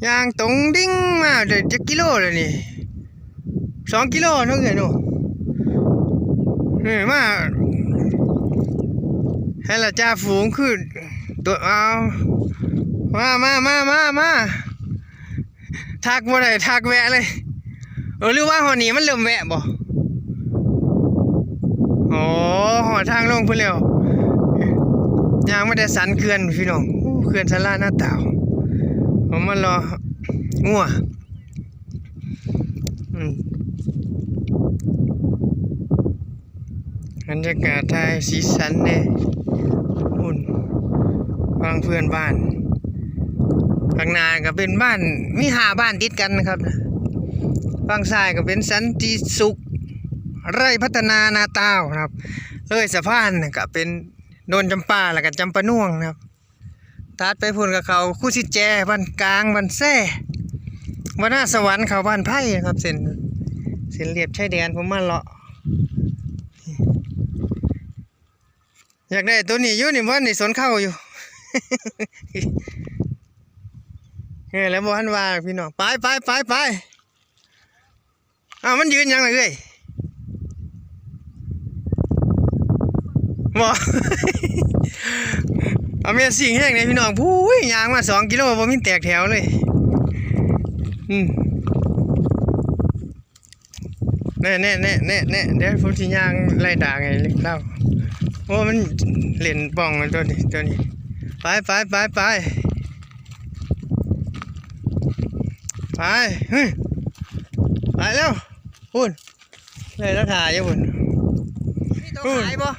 ยางตรงดิ้งมาเดี๋ยวจะกิโลเลยนี่2 กิโลน้องเอ๋ยหนูมาให้ละจ่าฝูงขึ้นตัวเอามาทักบ่ได้ทักแวะเลยหรือว่าหอนี้มันเริ่มแวะบ่อ๋อหอทางลงเพิ่นแล้วยางไม่ได้สันเขื่อนพี่น้องเขื่อนสลาหน้าเต่าผมมารองัวบรรยากาศไทยสีสันเนี่ยหุ่นฟังเพื่อนบ้านข้างหน้าก็เป็นบ้านมี5 บ้านติดกันนะครับฝั่งซ้ายก็เป็นสันติสุขไร่พัฒนานาตาวนะครับเลยสะพานก็เป็นโดนจำปาแล้วก็จำปะน่วงนะครับตัดไปพุ่นกับเขาคู่ชิดแจบ้านกลางบ้านแซ่บ้านหน้าสวรรค์เขาบ้านไผ่นะครับเส้นเรียบชายแดนผมมาเลาะอยากได้ตัวนี้อยู่นี่วันนี่สนเข้าอยู่ แล้วบ่ทันว่าพี่น้องไปมันยืนยังไงเอ้ยบ่ เอาเมียสิ่งแห้งเลยพี่น้องผู้ยยางมา2 กิโลบ่มีแตกแถวเลยแน่เดี๋ยวผมสิย่างไล่ด่าไงเล่าโอ้มันเล่นป่องตัวนี้ไปเฮ้ยไปแล้วพุ่นเลยแล้วถ่ายอยู่พุ่นมีตัวขายบ่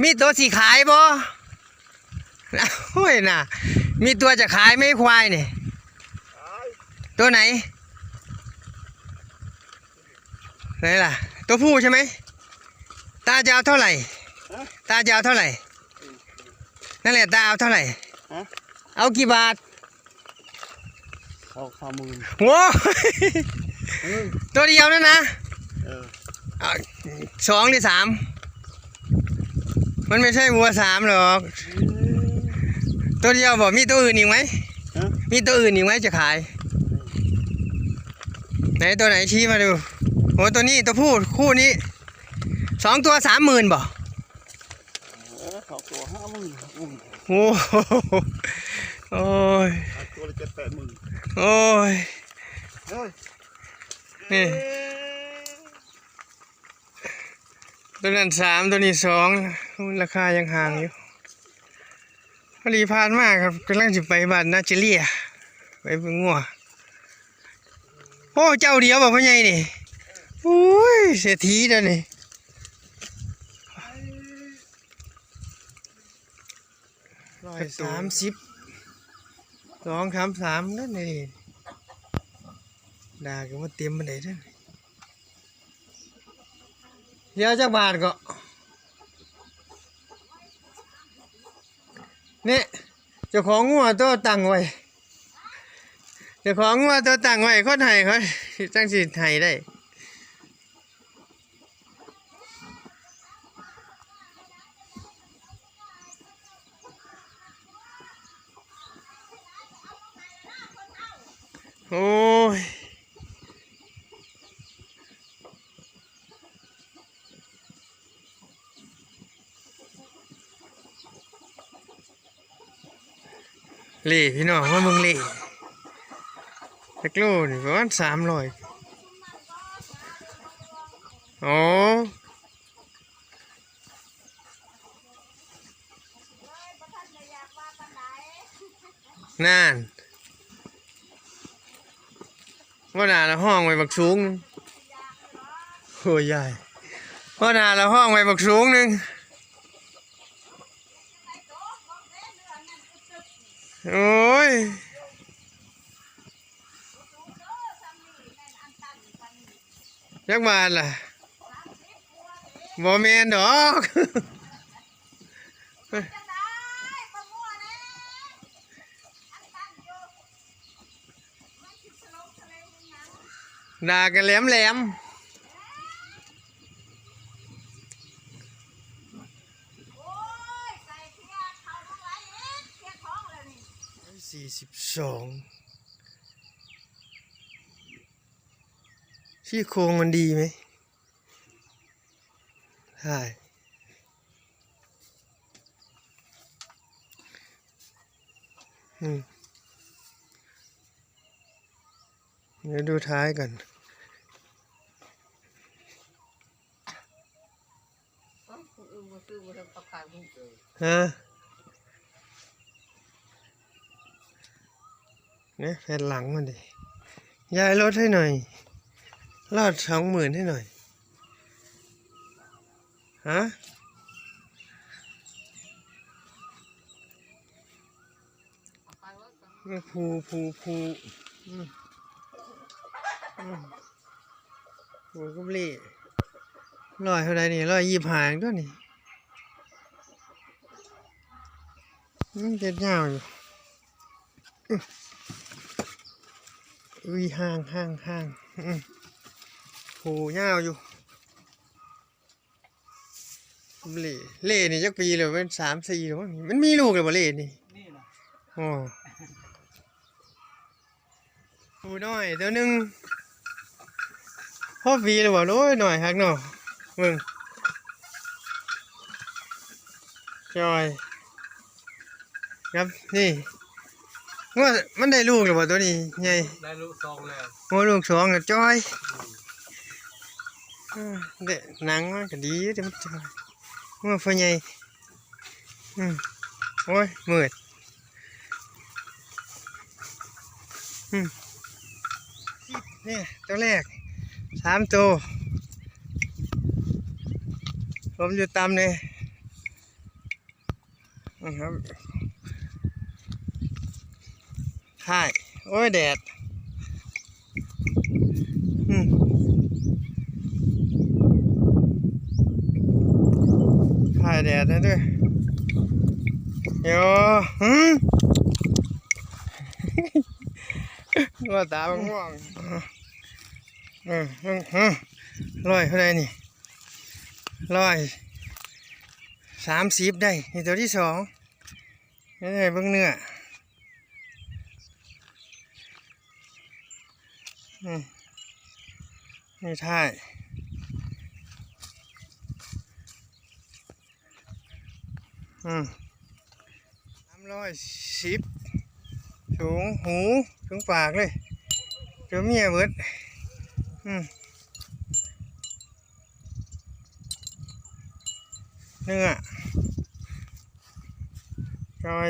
มีตัวสิขายบ่โอ้ยน่ะมีตัวจะขายไม่ควายนี่ตัวไหนล่ะตัวผู้ใช่ไหมตาจะเอาเท่าไหร่นั่นแหละตาเอาเท่าไหร่เอากี่บาทเอา50,000โว้ตัวเดียวนั่นนะ2 หรือ 3มันไม่ใช่วัว3หรอกตัวเดียวบอกมีตัวอื่นอีกไหมจะขายไหนตัวไหนชี้มาดูโอ้ตัวนี้ตัวผู้คู่นี้2 ตัว 30,000บ่2 ตัว 50,000โอ้โอ้ยตัวละ7-8,000โอ้ยนี่ตัวนั้น3ตัวนี้2ราคายังห่างอยู่พอดีผ่านมากครับกำลังจะไปบ้านนาเจเลียไปเป็นงัวโอ้เจ้าเดียวบอกพ่อใหญ่นี่โอ้ยเศรษฐีเด้อนี่130 2-3นั่นนี่ด่ากันว่าเตรียมมาไหนท่านเดี๋ยวจักบาทก็นี่เจ้าของงัวตัวตั้งไว้คนให้เขาจังสิให้ได้โอ้ยเล่พี่น้องว่ามึงเล่กิโลนี่ประมาณ300อ๋อนั่นว่านาละห้องไว้บักสูงโอ้ยใหญ่ว่านาละห้องไว้บักสูงนึงโอ้ยจักบาทล่ะบ่แม่นดอกด่ากันแหลม 42ซี่โครงมันดีไหมใช่เดี๋ยวดูท้ายกันฮะเนี่ยแผ่นหลังมันดิย้ายรถให้หน่อยรอด20,000ให้หน่อยฮะภูกุบลี่100เท่าไรนี่125ตัวนี่เจ็ดยาวอยู่ห่างภูยาวอยู่เล่นี่จักปีเลยเป็น3-4หรือว่ามันมีลูกเลยบ่เล่นี่โอ้ภูน้อยตัวหนึ่งพ่อปีเลยบ่โอ้ยหน่อยฮักเนาะมึงจอยครับนี่ว่ามันได้ลูกหรือเปล่าตัวนี้ใหญ่ได้ลูกซองแล้วโอ้ลูก2น่ะจ้อยเด็กหนังมันก็ดีแต่มันจ้อยว่าพ่อใหญ่โอ้ยมืดนี่ตัวแรก3ตัวผมอยู่ตามเลยครับใช่โอ้ยแดดถ่ายแดดนะด้วยโย่ว่าตาบังม่วง100เท่าไรนี่130ได้นี่ตัวที่2นี่เบิ่งเนื้อนี่ท่าย310สูงหูถึงปากเลยเจอเมียเบิดเนื้อจอย